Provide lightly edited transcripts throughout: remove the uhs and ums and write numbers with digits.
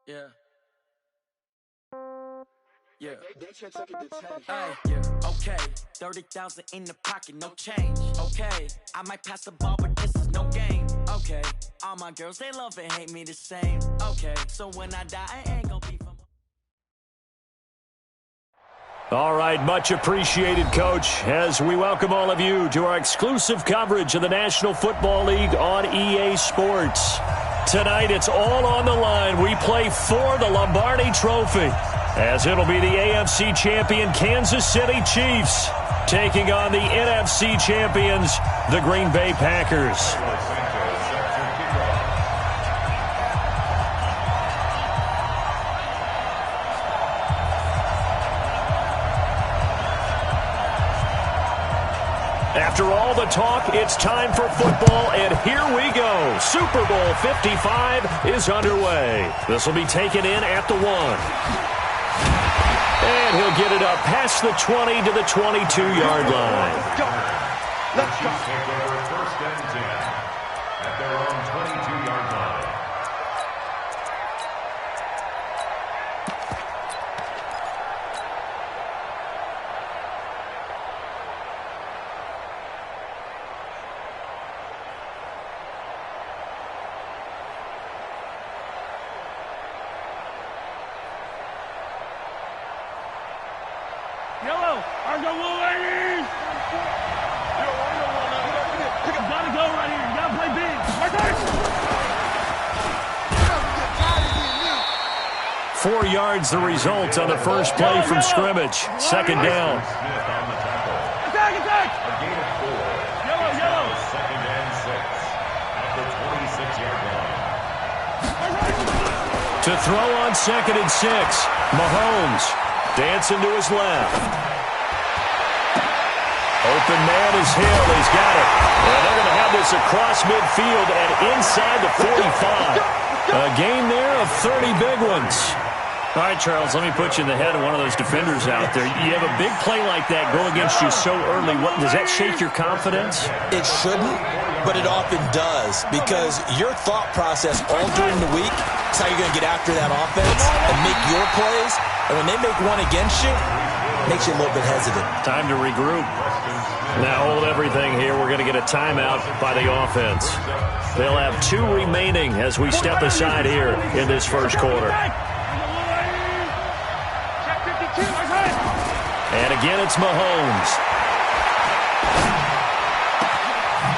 Yeah. Yeah. Hey, yeah. Okay. 30,000 in the pocket, no change. Okay. I might pass the ball, but this is no game. Okay. All my girls, they love and hate me the same. Okay. So when I die, I ain't gonna be from. All right, much appreciated, Coach, as we welcome all of you to our exclusive coverage of the National Football League on EA Sports. Tonight, it's all on the line. We play for the Lombardi Trophy, as it'll be the AFC champion Kansas City Chiefs taking on the NFC champions, the Green Bay Packers. After all the talk, it's time for football, and here we go. Super Bowl 55 is underway. This will be taken in at the 1. And he'll get it up past the 20 to the 22-yard line. Let's go. Take over first and 10 at their own 22-yard line. Yellow, are the Wolverines! You gotta go right here. You gotta play big. Marcus! 4 yards the result on the first play from scrimmage. Second down. Attack, attack! A gain of 4. Yellow. Second and 6 at the 26-yard line. To throw on second and 6, Mahomes dancing to his left. Open man is Hill. He's got it. And they're going to have this across midfield and inside the 45. A gain there of 30 big ones. All right, Charles, let me put you in the head of one of those defenders out there. You have a big play like that go against you so early. Does that shake your confidence? It shouldn't, but it often does, because your thought process all during the week is how you're going to get after that offense and make your plays. And when they make one against you, it makes you a little bit hesitant. Time to regroup. Now hold everything here. We're going to get a timeout by the offense. They'll have 2 remaining as we step aside here in this first quarter. And again, it's Mahomes.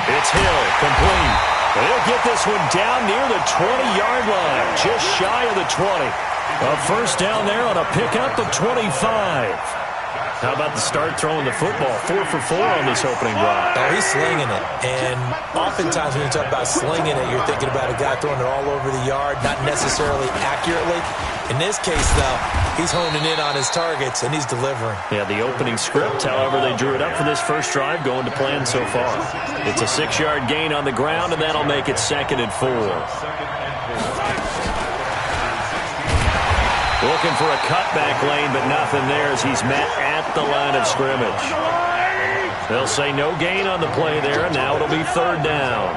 It's Hill, complete. They'll get this one down near the 20-yard line, just shy of the 20. A first down there on a pickup of 25. How about the start throwing the football? 4 for 4 on this opening drive. Oh, he's slinging it. And oftentimes when you talk about slinging it, you're thinking about a guy throwing it all over the yard, not necessarily accurately. In this case, though, he's honing in on his targets, and he's delivering. Yeah, the opening script, however, they drew it up for this first drive, going to plan so far. It's a 6-yard gain on the ground, and that'll make it 2nd and 4. Looking for a cutback lane, but nothing there as he's met at the line of scrimmage. They'll say no gain on the play there, and now it'll be 3rd down.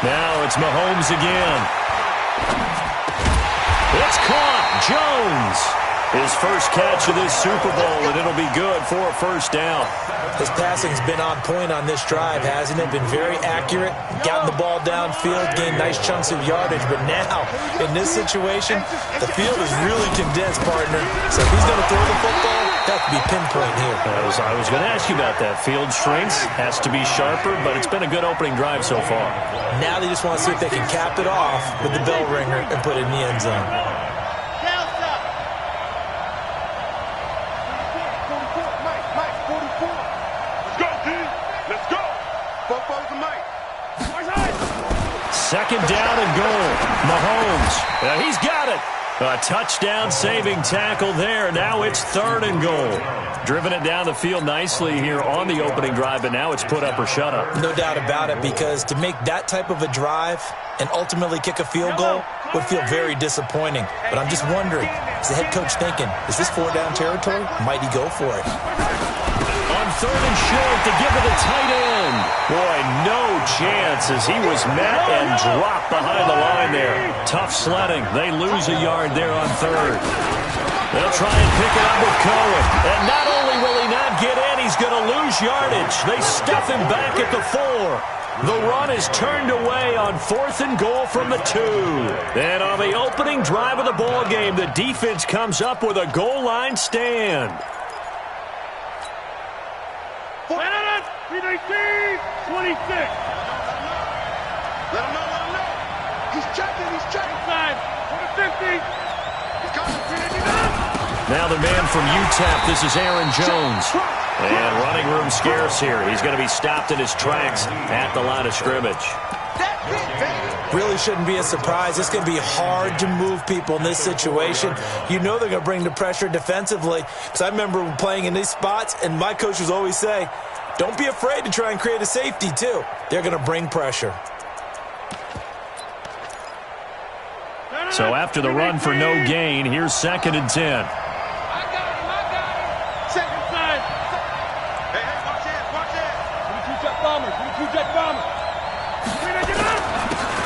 Now it's Mahomes again. It's caught. Jones. His first catch of this Super Bowl, and it'll be good for a first down. His passing's been on point on this drive, hasn't it? Been very accurate, gotten the ball downfield, gained nice chunks of yardage. But now, in this situation, the field is really condensed, partner. So if he's going to throw the football, that could be pinpoint here. I was going to ask you about that. Field shrinks, has to be sharper, but it's been a good opening drive so far. Now they just want to see if they can cap it off with the bell ringer and put it in the end zone. Second down and goal. Mahomes. He's got it. A touchdown-saving tackle there. Now it's 3rd and goal. Driven it down the field nicely here on the opening drive, but now it's put up or shut up. No doubt about it, because to make that type of a drive and ultimately kick a field goal would feel very disappointing. But I'm just wondering, is the head coach thinking, is this 4-down territory? Might he go for it? On 3rd and short to give to the tight end. Boy, no chance as he was met and dropped behind the line there. Tough sledding. They lose a yard there on third. They'll try and pick it up with Cohen. And not only will he not get in, he's going to lose yardage. They stuff him back at the 4. The run is turned away on 4th and goal from the 2. And on the opening drive of the ball game, the defense comes up with a goal line stand. 26. Let him know. He's checking. Inside. 50. Now the man from UTEP, this is Aaron Jones. And running room scarce here. He's going to be stopped in his tracks at the line of scrimmage. Really shouldn't be a surprise. It's going to be hard to move people in this situation. You know they're going to bring the pressure defensively. Because I remember playing in these spots, and my coaches always say, don't be afraid to try and create a safety, too. They're going to bring pressure. So after the run for no gain, here's 2nd and 10.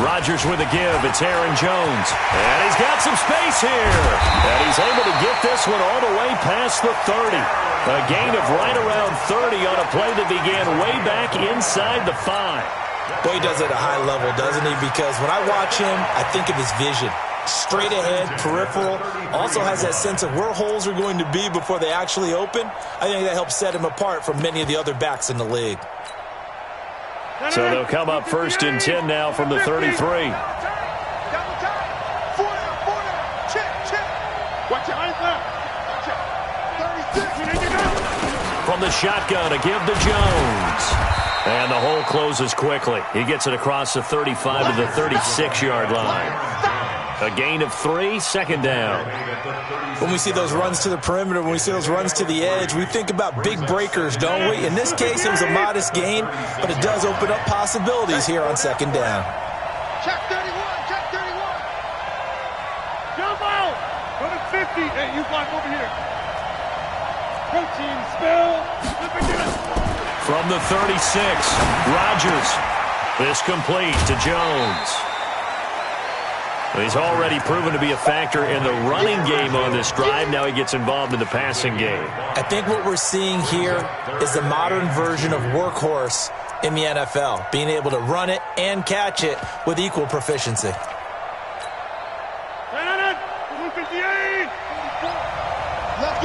Rodgers with a give. It's Aaron Jones. And he's got some space here. And he's able to get this one all the way past the 30. A gain of right around 30 on a play that began way back inside the 5. Boy, he does it at a high level, doesn't he? Because when I watch him, I think of his vision. Straight ahead, peripheral. Also has that sense of where holes are going to be before they actually open. I think that helps set him apart from many of the other backs in the league. So they'll come up 1st and 10 now from the 33. From the shotgun, a give to Jones. And the hole closes quickly. He gets it across the 35 to the 36-yard line. A gain of 3, 2nd down. When we see those runs to the perimeter, when we see those runs to the edge, we think about big breakers, don't we? In this case, it was a modest gain, but it does open up possibilities here on 2nd down. Check 31. Jump out. Go to 50. Hey, you block over here. Protein spill. From the 36, Rodgers. This complete to Jones. He's already proven to be a factor in the running game on this drive. Now he gets involved in the passing game. I think what we're seeing here is the modern version of workhorse in the NFL, being able to run it and catch it with equal proficiency. Left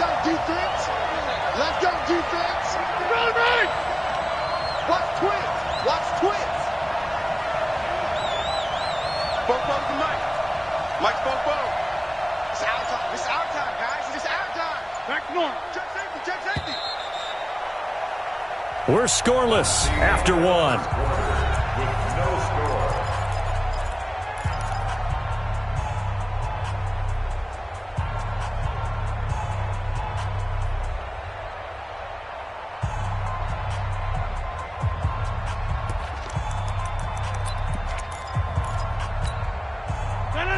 guard defense. Right. Watch twins. Both the mic. Mike's both. It's our time, guys. It's our time. Back north. Check safety. We're scoreless after 1. With no score.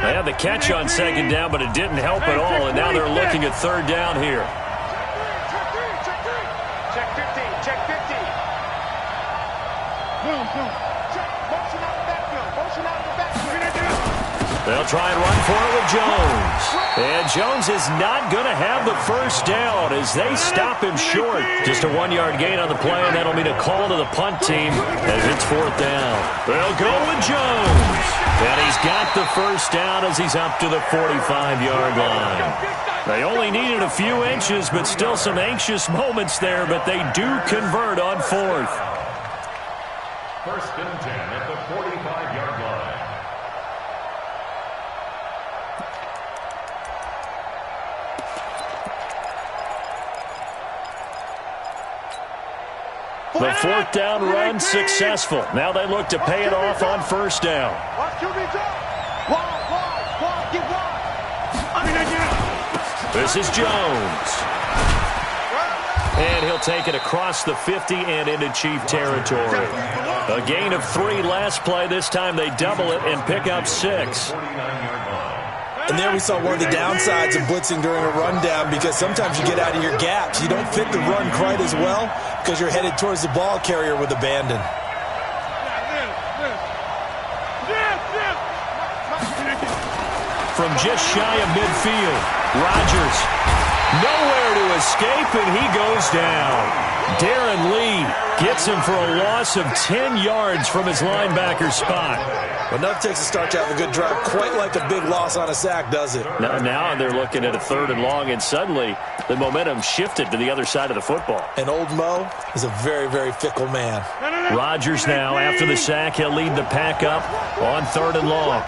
They had the catch on 2nd down, but it didn't help at all, and now they're looking at 3rd down here. Check 15. Boom. Motion out of the backfield. They'll try and run for it with Jones. And Jones is not going to have the 1st down as they stop him short. Just a 1-yard gain on the play, and that'll mean a call to the punt team as it's 4th down. They'll go with Jones. And he's got the 1st down as he's up to the 45-yard line. They only needed a few inches, but still some anxious moments there, but they do convert on 4th. 1st and 10 at the 45-yard line. The 4th down run successful. Now they look to pay it off on 1st down. This is Jones. And he'll take it across the 50 and into Chief territory. A gain of 3 last play. This time they double it and pick up 6. 49-yard line. And there we saw one of the downsides of blitzing during a rundown, because sometimes you get out of your gaps. You don't fit the run quite as well because you're headed towards the ball carrier with abandon. From just shy of midfield, Rodgers nowhere to escape, and he goes down. Darren Lee gets him for a loss of 10 yards from his linebacker spot. Well, enough takes a start to have a good drive, quite like a big loss on a sack, does it? Now they're looking at a 3rd and long, and suddenly the momentum shifted to the other side of the football. And old Mo is a very, very fickle man. Rodgers now, after the sack, he'll lead the pack up on 3rd and long.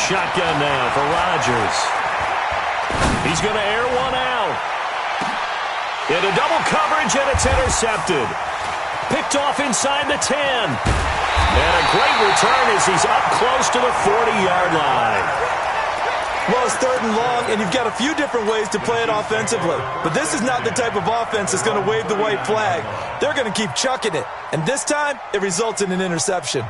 Shotgun now for Rodgers. He's going to air one out. Into double coverage, and it's intercepted. Picked off inside the 10. And a great return as he's up close to the 40-yard line. Well, it's 3rd and long, and you've got a few different ways to play it offensively. But this is not the type of offense that's going to wave the white flag. They're going to keep chucking it. And this time, it results in an interception.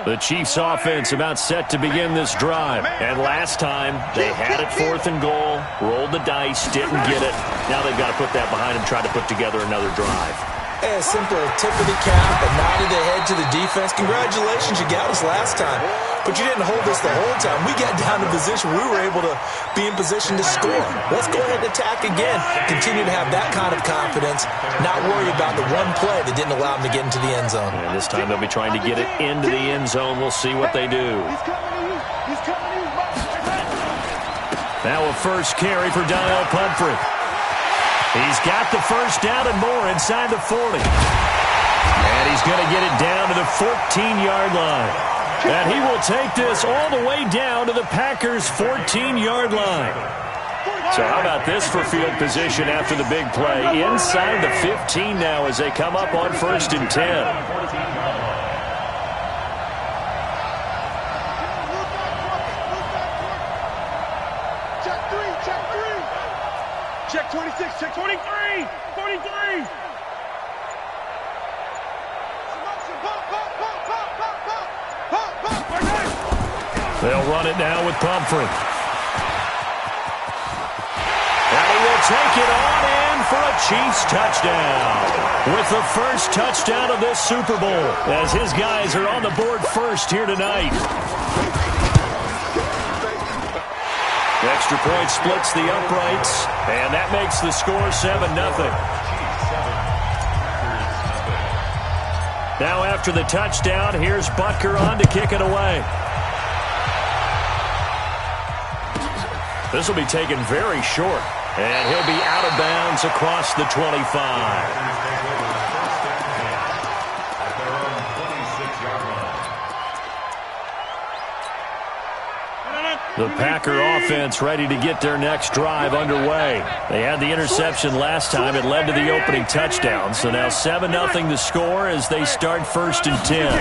The Chiefs offense about set to begin this drive. And last time, they had it 4th and goal, rolled the dice, didn't get it. Now they've got to put that behind them, try to put together another drive. A simple tip of the cap, a nod of the head to the defense. Congratulations, you got us last time. But you didn't hold us the whole time. We got down to position. We were able to be in position to score. Let's go ahead and attack again. Continue to have that kind of confidence. Not worry about the one play that didn't allow them to get into the end zone. And this time they'll be trying to get it into the end zone. We'll see what they do. Now a first carry for Donnell Pumphrey. He's got the first down and more inside the 40. And he's going to get it down to the 14-yard line. And he will take this all the way down to the Packers' 14-yard line. So how about this for field position after the big play? Inside the 15 now as they come up on 1st and 10. Check 26, check 23, 43. They'll run it now with Pumphrey. And he will take it on in for a Chiefs touchdown. With the first touchdown of this Super Bowl, as his guys are on the board first here tonight. The extra point splits the uprights, and that makes the score 7-0. Now after the touchdown, here's Butker on to kick it away. This will be taken very short, and he'll be out of bounds across the 25. The Packer offense ready to get their next drive underway. They had the interception last time. It led to the opening touchdown. So now 7-0 the score as they start 1st and 10.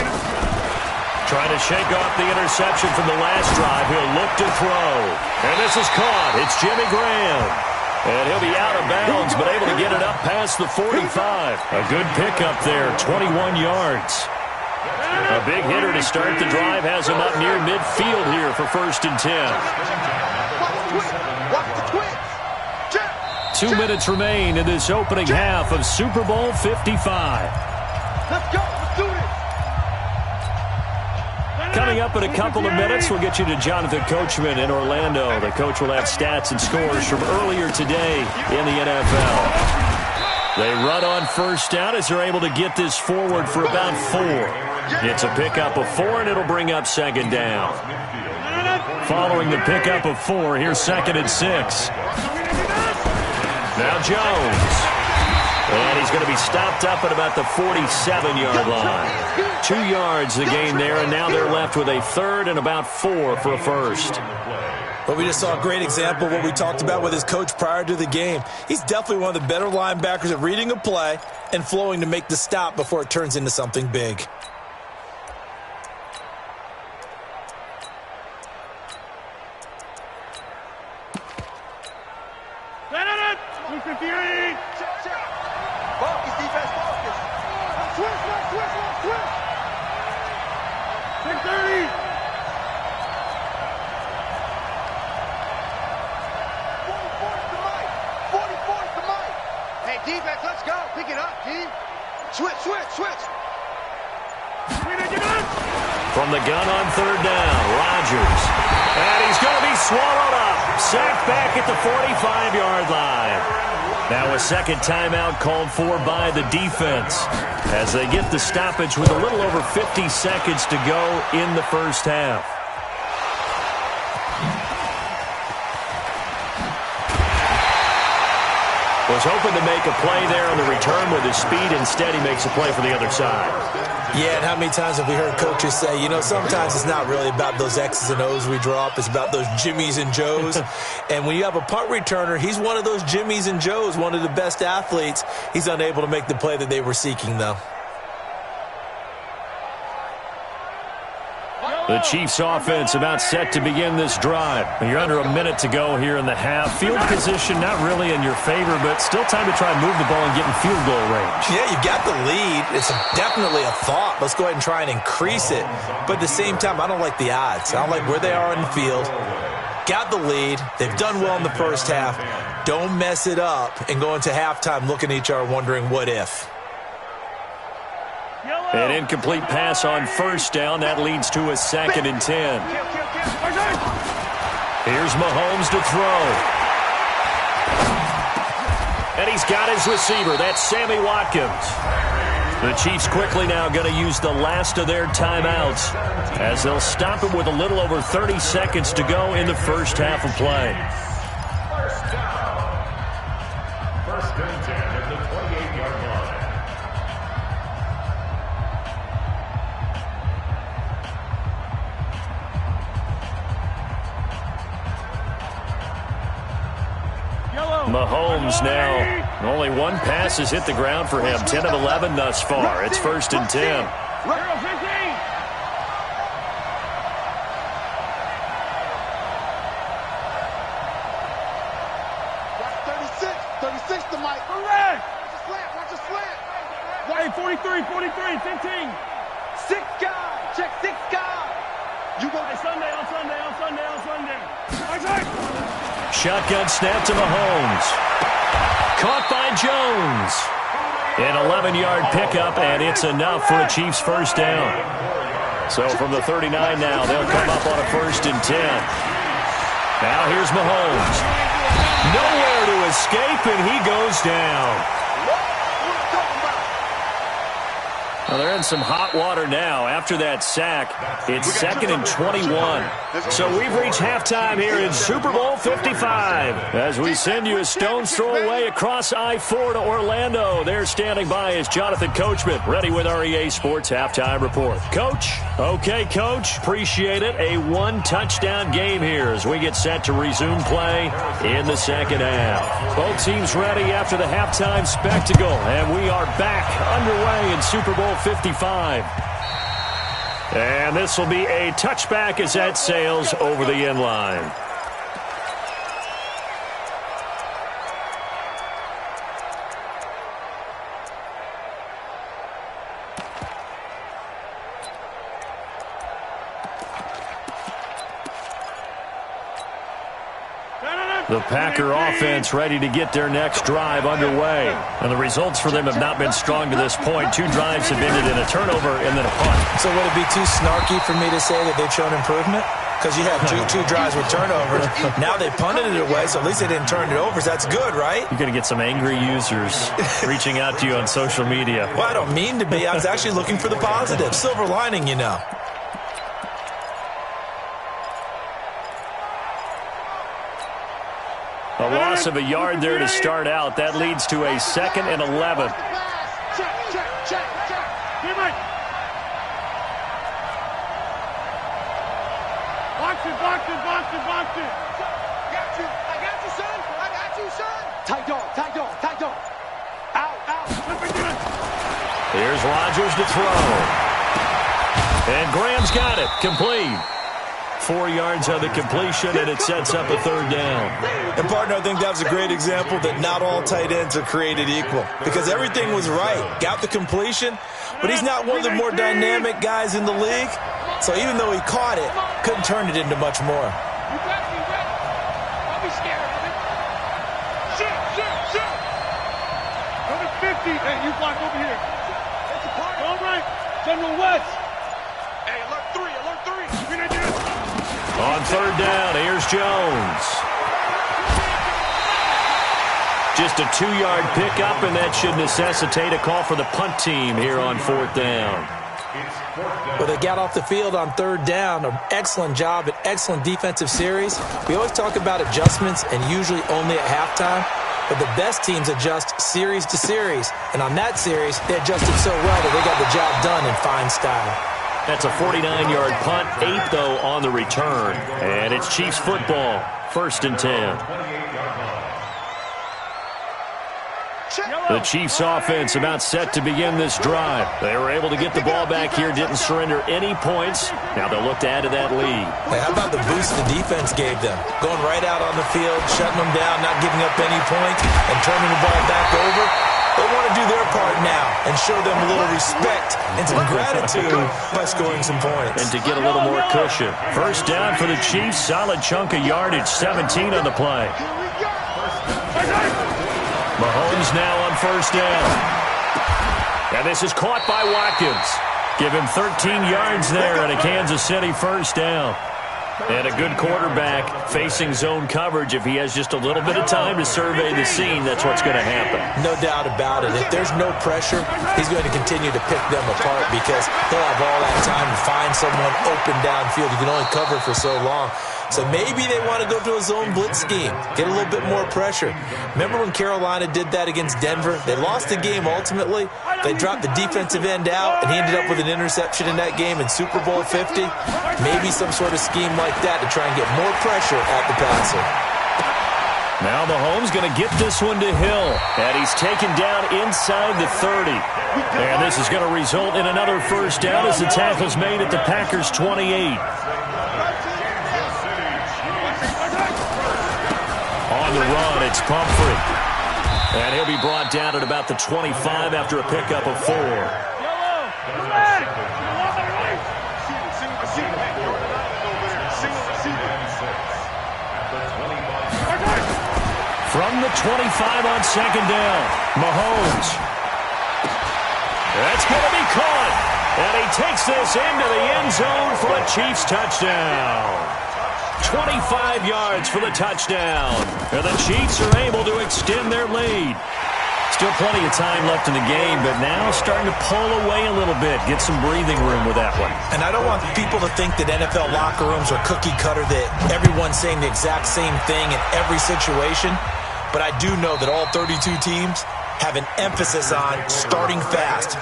Trying to shake off the interception from the last drive. He'll look to throw. And this is caught. It's Jimmy Graham. And he'll be out of bounds, but able to get it up past the 45. A good pickup there, 21 yards. A big hitter to start the drive has him up near midfield here for 1st and 10. 2 minutes remain in this opening half of Super Bowl 55. Let's go. Let's do this. Coming up in a couple of minutes, we'll get you to Jonathan Coachman in Orlando. The coach will have stats and scores from earlier today in the NFL. They run on first down as they're able to get this forward for about 4. It's a pickup of 4, and it'll bring up 2nd down. Following the pickup of 4, here's 2nd and 6. Now Jones. And he's going to be stopped up at about the 47-yard line. 2 yards the gain there, and now they're left with a 3rd and about 4 for a first. But we just saw a great example of what we talked about with his coach prior to the game. He's definitely one of the better linebackers at reading a play and flowing to make the stop before it turns into something big. 258. Check. Focus, defense, focus. Switch. 630. 44's the mic. Hey, defense, let's go. Pick it up, G. Switch. From the gun on third down, Rodgers. And he's going to be swallowed up. Sacked back at the 45-yard line. Now a second timeout called for by the defense as they get the stoppage with a little over 50 seconds to go in the first half. Was hoping to make a play there on the return with his speed. Instead, he makes a play for the other side. Yeah, and how many times have we heard coaches say, you know, sometimes it's not really about those X's and O's we draw up. It's about those Jimmies and Joes. And when you have a punt returner, he's one of those Jimmies and Joes, one of the best athletes. He's unable to make the play that they were seeking, though. The Chiefs offense about set to begin this drive. You're under a minute to go here in the half. Field position not really in your favor, but still time to try and move the ball and get in field goal range. Yeah, you got the lead. It's definitely a thought. Let's go ahead and try and increase it. But at the same time, I don't like the odds. I don't like where they are in the field. Got the lead. They've done well in the first half. Don't mess it up and go into halftime looking at each other wondering what if. An incomplete pass on first down. That leads to a 2nd and 10. Here's Mahomes to throw. And he's got his receiver. That's Sammy Watkins. The Chiefs quickly now going to use the last of their timeouts as they'll stop it with a little over 30 seconds to go in the first half of play. First and 10 at the 28-yard line. Mahomes now, only one pass has hit the ground for him. 10 of 11 thus far. It's 1st and 10. 36 the mic. Correct. Watch a slant. Hey, 43, 15. 6 guy. Check 6 guy. You go. Hey, Sunday. Shotgun snap to Mahomes. Caught by Jones. An 11-yard pickup, and it's enough for a Chiefs first down. So from the 39 now, they'll come up on a 1st and 10. Now here's Mahomes. Nowhere to escape, and he goes down. Well, they're in some hot water now. After that sack, it's 2nd and 21. So we've reached halftime here in Super Bowl 55. As we send you a stone's throw away across I-4 to Orlando. There standing by is Jonathan Coachman, ready with our EA Sports Halftime Report. Coach? Okay, Coach. Appreciate it. A one-touchdown game here as we get set to resume play in the second half. Both teams ready after the halftime spectacle, and we are back underway in Super Bowl 55. And this will be a touchback as that sails over the end line. The Packer offense ready to get their next drive underway. And the results for them have not been strong to this point. 2 drives have ended in a turnover and then a punt. So would it be too snarky for me to say that they've shown improvement? Because you had two drives with turnovers. Now they punted it away, so at least they didn't turn it over. So that's good, right? You're going to get some angry users reaching out to you on social media. Well, I don't mean to be. I was actually looking for the positive. Silver lining, you know. A loss of a yard there to start out. That leads to a 2nd and 11. Check. Give it. Box it. I got you, son. Tight dog. Out. Here's Rodgers to throw. And Graham's got it. Complete. 4 yards on the completion, and it sets up a third down. And, partner, I think that was a great example that not all tight ends are created equal because everything was right. Got the completion, but he's not one of the more dynamic guys in the league. So even though he caught it, couldn't turn it into much more. You got to be ready. Don't be scared of it. Shoot. Number 50. Hey, you block over here. It's a party. All right. General West. Hey, alert 3. On third down, here's Jones. Just a 2-yard pickup, and that should necessitate a call for the punt team here on fourth down. Well, they got off the field on third down. An excellent job, an excellent defensive series. We always talk about adjustments and usually only at halftime, but the best teams adjust series to series. And on that series, they adjusted so well that they got the job done in fine style. That's a 49-yard punt, 8, though, on the return. And it's Chiefs football, 1st and 10. The Chiefs offense about set to begin this drive. They were able to get the ball back here, didn't surrender any points. Now they'll look to add to that lead. Hey, how about the boost the defense gave them? Going right out on the field, shutting them down, not giving up any points, and turning the ball back over. They want to do their part now and show them a little respect and some gratitude by scoring some points. And to get a little more cushion. First down for the Chiefs, solid chunk of yardage, 17 on the play. Mahomes now on first down. And this is caught by Watkins. Give him 13 yards there and a Kansas City first down. And a good quarterback facing zone coverage. If he has just a little bit of time to survey the scene, that's what's going to happen. No doubt about it. If there's no pressure, he's going to continue to pick them apart because he'll have all that time to find someone open downfield. You can only cover for so long. So maybe they want to go to a zone blitz scheme, get a little bit more pressure. Remember when Carolina did that against Denver? They lost the game ultimately. They dropped the defensive end out, and he ended up with an interception in that game in Super Bowl 50. Maybe some sort of scheme like that to try and get more pressure at the passer. Now Mahomes going to get this one to Hill, and he's taken down inside the 30. And this is going to result in another first down as the tackle's made at the Packers' 28. On the run, it's Pumphrey. And he'll be brought down at about the 25 after a pickup of 4. From the 25 on second down, Mahomes. That's going to be caught. And he takes this into the end zone for a Chiefs touchdown. 25 yards for the touchdown. And the Chiefs are able to extend their lead. Still plenty of time left in the game, but now starting to pull away a little bit. Get some breathing room with that one. And I don't want people to think that NFL locker rooms are cookie cutter, that everyone's saying the exact same thing in every situation. But I do know that all 32 teams have an emphasis on starting fast.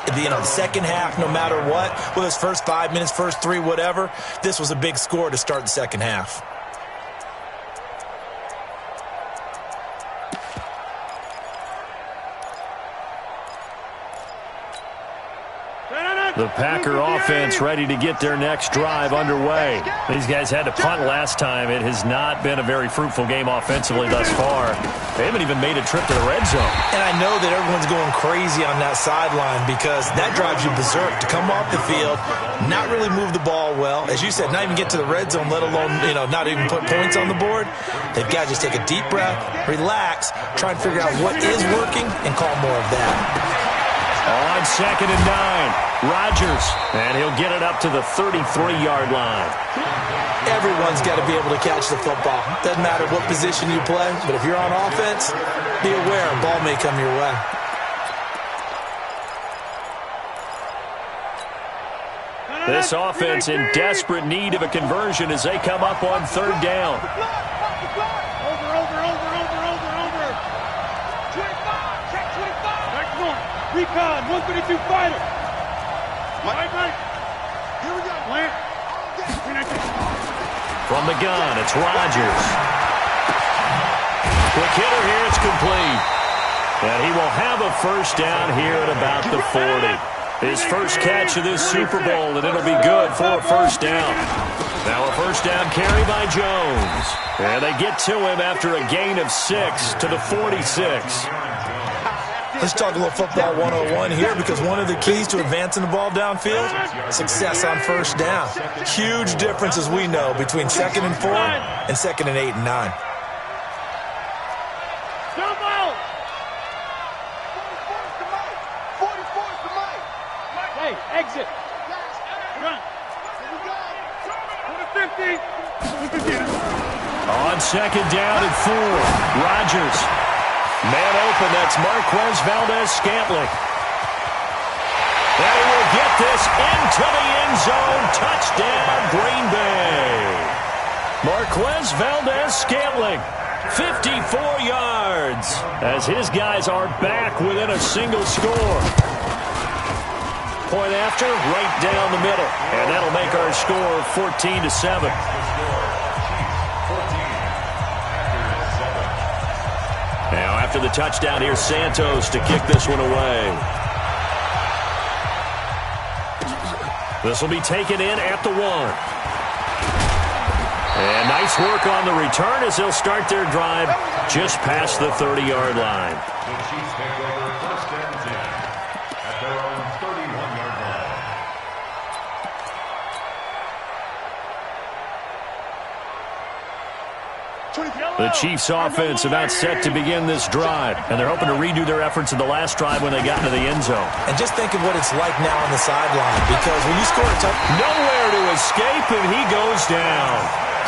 The second half, no matter what, whether it's first 5 minutes, first 3, whatever, this was a big score to start the second half. The Packer offense ready to get their next drive underway. These guys had to punt last time. It has not been a very fruitful game offensively thus far. They haven't even made a trip to the red zone. And I know that everyone's going crazy on that sideline because that drives you berserk to come off the field, not really move the ball well. As you said, not even get to the red zone, let alone, not even put points on the board. They've got to just take a deep breath, relax, try and figure out what is working, and call more of that. On second and 9, Rodgers, and he'll get it up to the 33-yard line. Everyone's got to be able to catch the football. Doesn't matter what position you play, but if you're on offense, be aware a ball may come your way. This offense in desperate need of a conversion as they come up on third down. Recon, 132 fighter. Mike. Here we go. Plant. From the gun, it's Rodgers. Quick hitter here, it's complete. And he will have a first down here at about the 40. His first catch of this Super Bowl, and it'll be good for a first down. Now a first down carry by Jones. And they get to him after a gain of 6 to the 46. Let's talk a little football 101 here, because one of the keys to advancing the ball downfield, success on first down. Huge difference, as we know, between 2nd and 4 and 2nd and 8 and 9. Hey, exit. Run. On 2nd down and 4, Rodgers. Man open, that's Marquez Valdes-Scantling. And he will get this into the end zone. Touchdown, Green Bay. Marquez Valdes-Scantling, 54 yards, as his guys are back within a single score. Point after, right down the middle. And that'll make our score 14-7. Now, after the touchdown, here's Santos to kick this one away. This will be taken in at the 1. And nice work on the return as they'll start their drive just past the 30-yard line. The Chiefs take over 1st and 10 at their own 31-yard line. The Chiefs offense about set to begin this drive, and they're hoping to redo their efforts in the last drive when they got into the end zone. And just think of what it's like now on the sideline, because when you score a touchdown, nowhere to escape, and he goes down.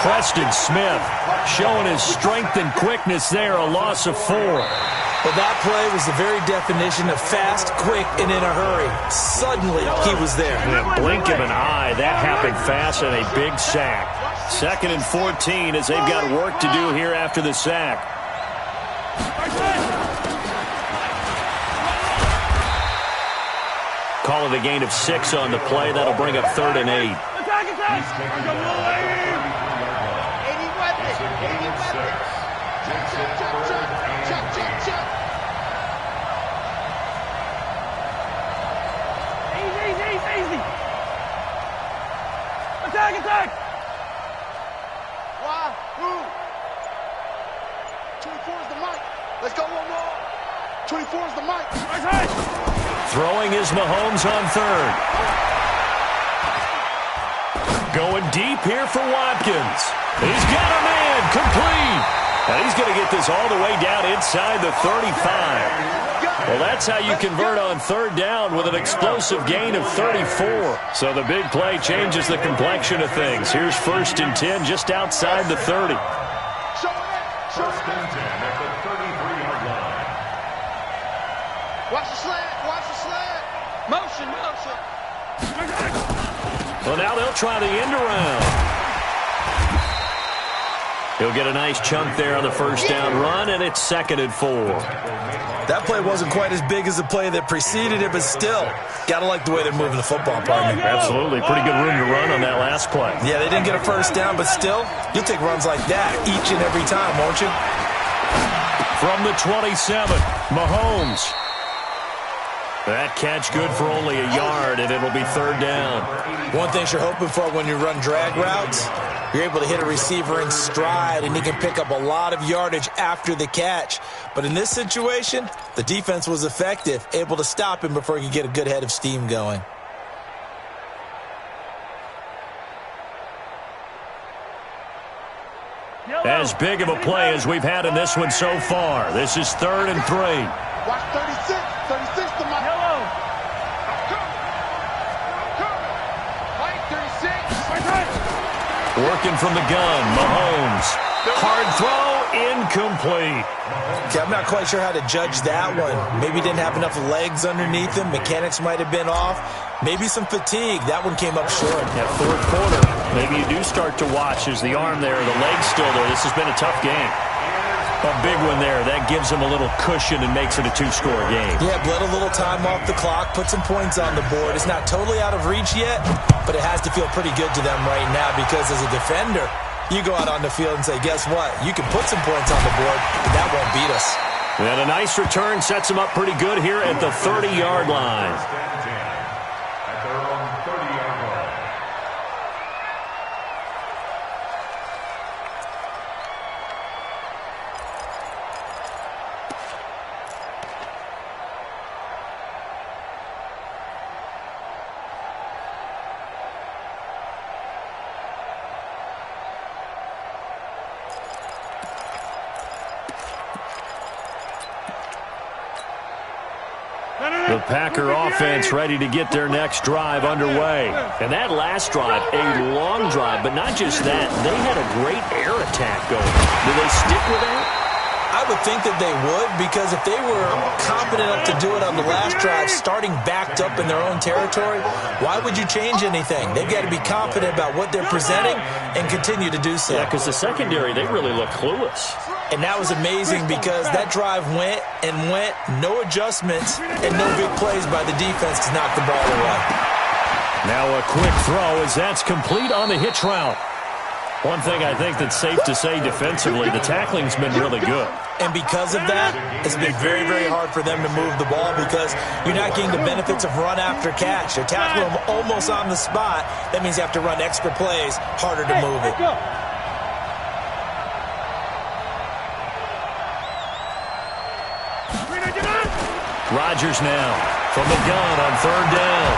Preston Smith showing his strength and quickness there, a loss of 4. But that play was the very definition of fast, quick, and in a hurry. Suddenly, he was there. In a blink of an eye, that happened fast, and a big sack. 2nd and 14 as they've got work to do here after the sack. Call it a gain of 6 on the play. That'll bring up 3rd and 8. Easy. Attack. Why? Who? 24 is the mic. Let's go one more. 24 is the mic. Throwing is Mahomes on 3rd. Going deep here for Watkins. He's got a man, complete. And he's going to get this all the way down inside the 35. Well, that's how you convert on 3rd down with an explosive gain of 34. So the big play changes the complexion of things. Here's 1st and 10 just outside the 30. 1st and 10 at the 33-yard line. Watch the slant. Motion. Well, now they'll try the end around. He'll get a nice chunk there on the 1st down run, and it's 2nd and 4. That play wasn't quite as big as the play that preceded it, but still, got to like the way they're moving the football, partner. Absolutely. Pretty good room to run on that last play. Yeah, they didn't get a 1st down, but still, you'll take runs like that each and every time, won't you? From the 27, Mahomes. That catch good for only a yard, and it'll be 3rd down. One thing you're hoping for when you run drag routes, you're able to hit a receiver in stride, and he can pick up a lot of yardage after the catch. But in this situation, the defense was effective, able to stop him before he could get a good head of steam going. As big of a play as we've had in this one so far. This is 3rd and 3. Watch 36. 36 to my Yellow. Mike, 36. Working from the gun, Mahomes. Hard throw, incomplete. Okay, I'm not quite sure how to judge that one. Maybe he didn't have enough legs underneath him. Mechanics might have been off. Maybe some fatigue. That one came up short. At 4th quarter, maybe you do start to watch as the arm there, the leg's still there. This has been a tough game. A big one there. That gives him a little cushion and makes it a 2-score game. Yeah, bled a little time off the clock, put some points on the board. It's not totally out of reach yet, but it has to feel pretty good to them right now because as a defender, you go out on the field and say, guess what? You can put some points on the board, but that won't beat us. And a nice return sets him up pretty good here at the 30-yard line. At their own 30-yard line. The Packer offense ready to get their next drive underway. And that last drive, a long drive, but not just that. They had a great air attack going. Do they stick with that? I would think that they would, because if they were confident enough to do it on the last drive, starting backed up in their own territory, why would you change anything? They've got to be confident about what they're presenting and continue to do so. Yeah, because the secondary, they really look clueless. And that was amazing because that drive went and went, no adjustments, and no big plays by the defense to knock the ball away. Now a quick throw as that's complete on the hitch route. One thing I think that's safe to say defensively, the tackling's been really good. And because of that, it's been very, very hard for them to move the ball because you're not getting the benefits of run after catch. They're tackling them almost on the spot. That means you have to run extra plays, harder to move it. Rodgers now from the gun on third down.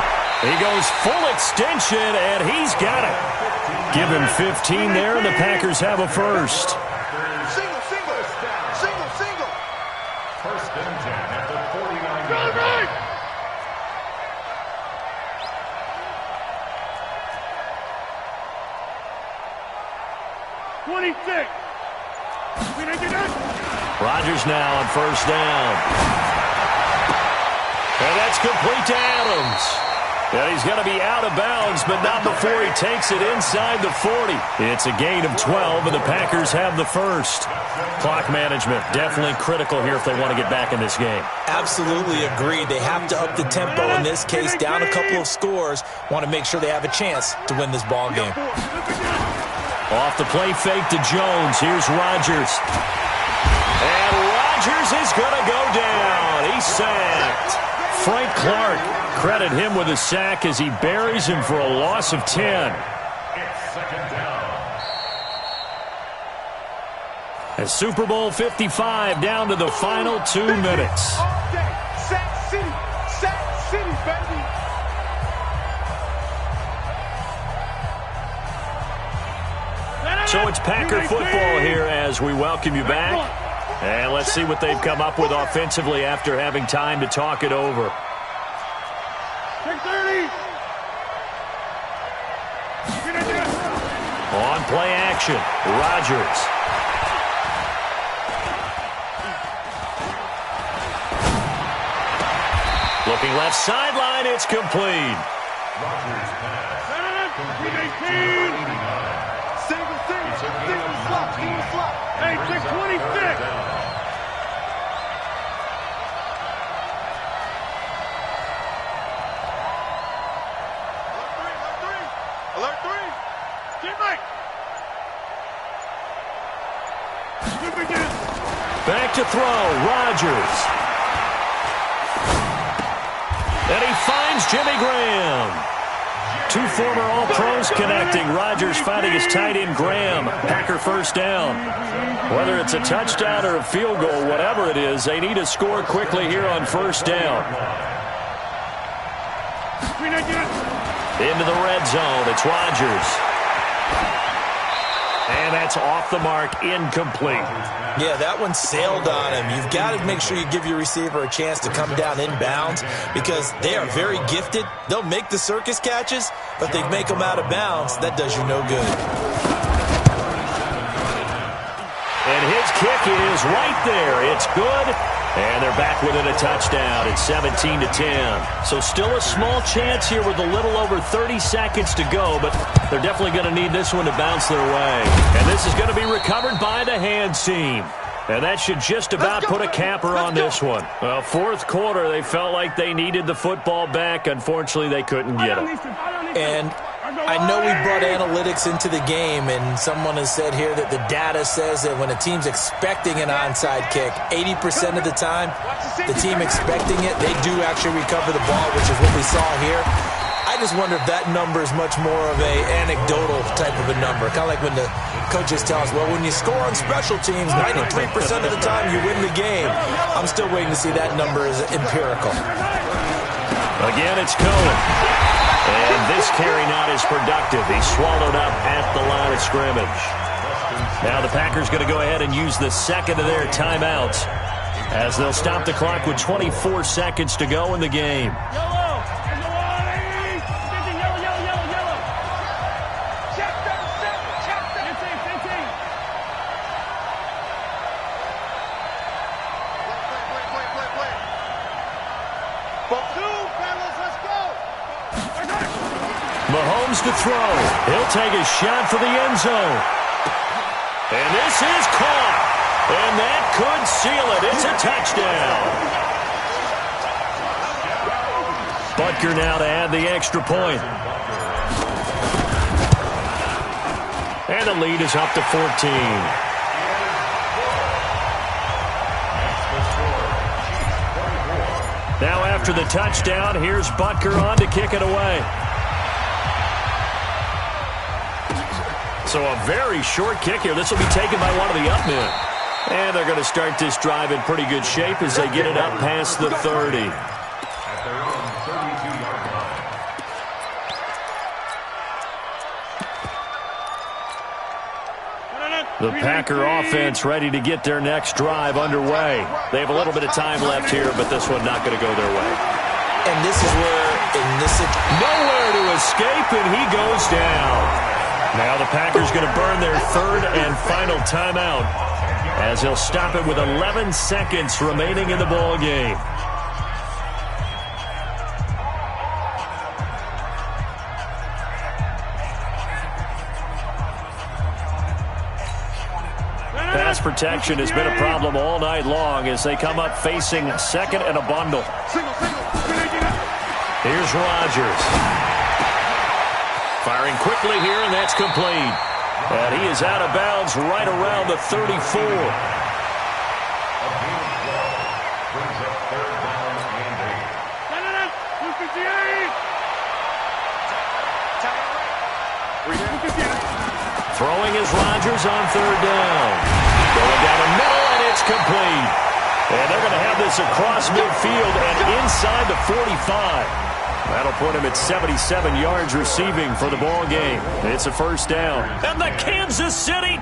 He goes full extension, and he's got it. Give him 15 there, and the Packers have a first. Single, single, single, single. First and 10 at the 49. Right. Rodgers now on first down. And that's complete to Adams. And he's going to be out of bounds, but not before he takes it inside the 40. It's a gain of 12, and the Packers have the first. Clock management definitely critical here if they want to get back in this game. Absolutely agreed. They have to up the tempo in this case, down a couple of scores. Want to make sure they have a chance to win this ball game. Off the play fake to Jones. Here's Rodgers. And Rodgers is going to go down. He's sacked. Frank Clark, credit him with a sack as he buries him for a loss of 10. It's second down. As Super Bowl 55 down to the final 2 minutes. Sack City, baby. So it's Packer football here as we welcome you back. And let's see what they've come up with offensively after having time to talk it over. On play action, Rodgers. Looking left sideline, it's complete. Rodgers pass. Single, slot. Hey, check 26. Alert 3. Get right. Back to throw, Rodgers. And he finds Jimmy Graham. Two former All-Pros connecting. Rodgers finding his tight end, Graham. Packer first down. Whether it's a touchdown or a field goal, whatever it is, they need to score quickly here on first down. Into the red zone. It's Rodgers. And that's off the mark, incomplete. Yeah, that one sailed on him. You've got to make sure you give your receiver a chance to come down inbounds because they are very gifted. They'll make the circus catches, but they make them out of bounds. That does you no good. And his kick is right there. It's good. And they're back within a touchdown. It's 17-10. So still a small chance here with a little over 30 seconds to go, but they're definitely going to need this one to bounce their way. And this is going to be recovered by the hands team. And that should just about put a capper on this one. Well, fourth quarter, they felt like they needed the football back. Unfortunately, they couldn't get it. And I know we brought analytics into the game, and someone has said here that the data says that when a team's expecting an onside kick, 80% of the time, the team expecting it, they do actually recover the ball, which is what we saw here. I just wonder if that number is much more of a anecdotal type of a number. Kind of like when the coaches tell us, well, when you score on special teams, 93% of the time you win the game. I'm still waiting to see that number is empirical. Again, it's Cohen. And this carry not as productive. He's swallowed up at the line of scrimmage. Now the Packers going to go ahead and use the second of their timeouts as they'll stop the clock with 24 seconds to go in the game. Yellow. There's a warning. 15. Yellow, yellow, yellow, yellow. Check 37. Check 15. Play. Both two, fellas, let's go. Mahomes to throw. He'll take a shot for the end zone. And this is caught. And that could seal it. It's a touchdown. Butker now to add the extra point. And the lead is up to 14. Now after the touchdown, here's Butker on to kick it away. So a very short kick here. This will be taken by one of the up men. And they're going to start this drive in pretty good shape as they get it up past the 30. At their own 32-yard line. The Packer offense ready to get their next drive underway. They have a little bit of time left here, but this one not going to go their way. And this is where, nowhere to escape, and he goes down. Now the Packers going to burn their third and final timeout as he'll stop it with 11 seconds remaining in the ball game. Pass protection has been a problem all night long as they come up facing second and a bundle. Here's Rodgers. Firing quickly here, and that's complete. And he is out of bounds right around the 34. A gain of 12 brings up third down and 258. Throwing is Rodgers on third down. Going down the middle, and it's complete. And they're going to have this across midfield and inside the 45. That'll put him at 77 yards receiving for the ball game. It's a first down. And the Kansas City